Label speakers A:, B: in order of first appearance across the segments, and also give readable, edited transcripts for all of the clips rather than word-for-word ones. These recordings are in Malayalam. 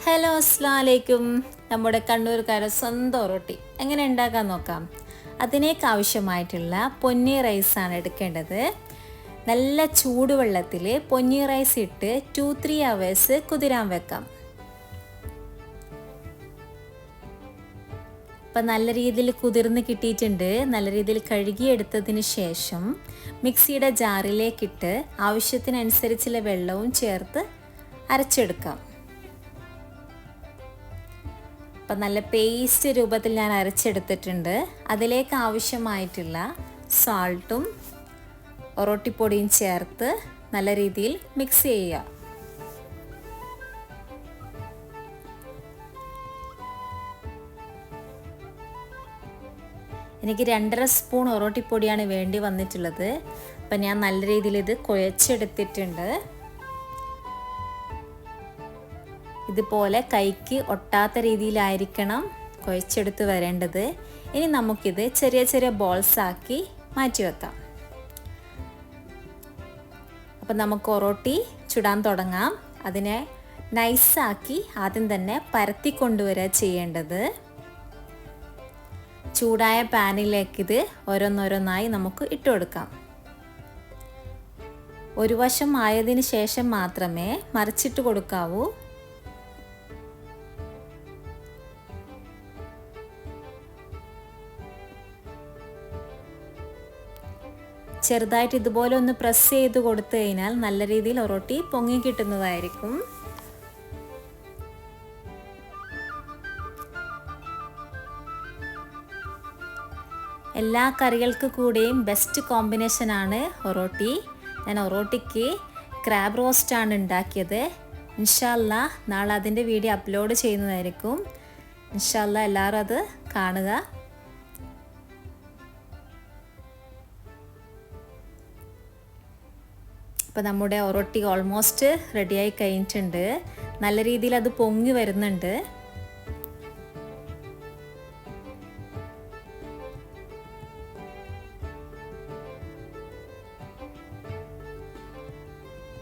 A: ഹലോ അസ്സലാമു അലൈക്കും. നമ്മുടെ കണ്ണൂർക്കാരുടെ സ്വന്തം ഒറോട്ടി എങ്ങനെ ഉണ്ടാക്കാൻ നോക്കാം. അതിനേക്ക് ആവശ്യമായിട്ടുള്ള പൊന്നി റൈസാണ് എടുക്കേണ്ടത്. നല്ല ചൂടുവെള്ളത്തിൽ പൊന്നി റൈസ് ഇട്ട് 2-3 hours കുതിരാൻ വെക്കാം. അപ്പം നല്ല രീതിയിൽ കുതിർന്ന് കിട്ടിയിട്ടുണ്ട്. നല്ല രീതിയിൽ കഴുകിയെടുത്തതിന് ശേഷം മിക്സിയുടെ ജാറിലേക്കിട്ട് ആവശ്യത്തിനനുസരിച്ചുള്ള വെള്ളവും ചേർത്ത് അരച്ചെടുക്കാം. അപ്പം നല്ല പേസ്റ്റ് രൂപത്തിൽ ഞാൻ അരച്ചെടുത്തിട്ടുണ്ട്. അതിലേക്ക് ആവശ്യമായിട്ടുള്ള സാൾട്ടും ഒറോട്ടിപ്പൊടിയും ചേർത്ത് നല്ല രീതിയിൽ മിക്സ് ചെയ്യുക. എനിക്ക് 2.5 സ്പൂൺ ഒറോട്ടിപ്പൊടിയാണ് വേണ്ടി വന്നിട്ടുള്ളത്. അപ്പം ഞാൻ നല്ല രീതിയിൽ ഇത് കുഴച്ചെടുത്തിട്ടുണ്ട്. ഇതുപോലെ കൈക്ക് ഒട്ടാത്ത രീതിയിലായിരിക്കണം കുഴച്ചെടുത്ത് വരേണ്ടത്. ഇനി നമുക്കിത് ചെറിയ ചെറിയ ബോൾസ് ആക്കി മാറ്റി വെക്കാം. അപ്പം നമുക്ക് ഒറോട്ടി ചുടാൻ തുടങ്ങാം. അതിനെ നൈസാക്കി ആദ്യം തന്നെ പരത്തി കൊണ്ടുവരിക ചെയ്യേണ്ടത്. ചൂടായ പാനിലേക്ക് ഇത് ഓരോന്നോരോന്നായി നമുക്ക് ഇട്ട് കൊടുക്കാം. ഒരു വശം ആയതിന് ശേഷം മാത്രമേ മറിച്ചിട്ട് കൊടുക്കാവൂ. ചെറുതായിട്ട് ഇതുപോലെ ഒന്ന് പ്രസ് ചെയ്ത് കൊടുത്തു കഴിഞ്ഞാൽ നല്ല രീതിയിൽ ഒറോട്ടി പൊങ്ങി കിട്ടുന്നതായിരിക്കും. എല്ലാ കറികൾക്ക് കൂടെയും ബെസ്റ്റ് കോമ്പിനേഷനാണ് ഒറോട്ടി. ഞാൻ ഒറോട്ടിക്ക് ക്രാബ് റോസ്റ്റാണ് ഉണ്ടാക്കിയത്. ഇൻഷാ അല്ലാഹ് നാളെ അതിൻ്റെ വീഡിയോ അപ്ലോഡ് ചെയ്യുന്നതായിരിക്കും. ഇൻഷാ അല്ലാഹ് എല്ലാവരും അത് കാണുക. അപ്പോൾ നമ്മുടെ ഒറോട്ടി ഓൾമോസ്റ്റ് റെഡിയായി കഴിഞ്ഞിട്ടുണ്ട്. നല്ല രീതിയിൽ അത് പൊങ്ങി വരുന്നുണ്ട്.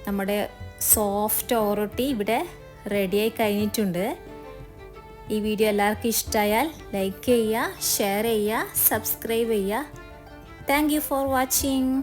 A: നമ്മുടെ സോഫ്റ്റ് ഒറോട്ടി ഇവിടെ റെഡിയായി കഴിഞ്ഞിട്ടുണ്ട്. ഈ വീഡിയോ എല്ലാവർക്കും ഇഷ്ടമായാൽ ലൈക്ക് ചെയ്യുക, ഷെയർ ചെയ്യുക, സബ്സ്ക്രൈബ് ചെയ്യുക. Thank you for watching.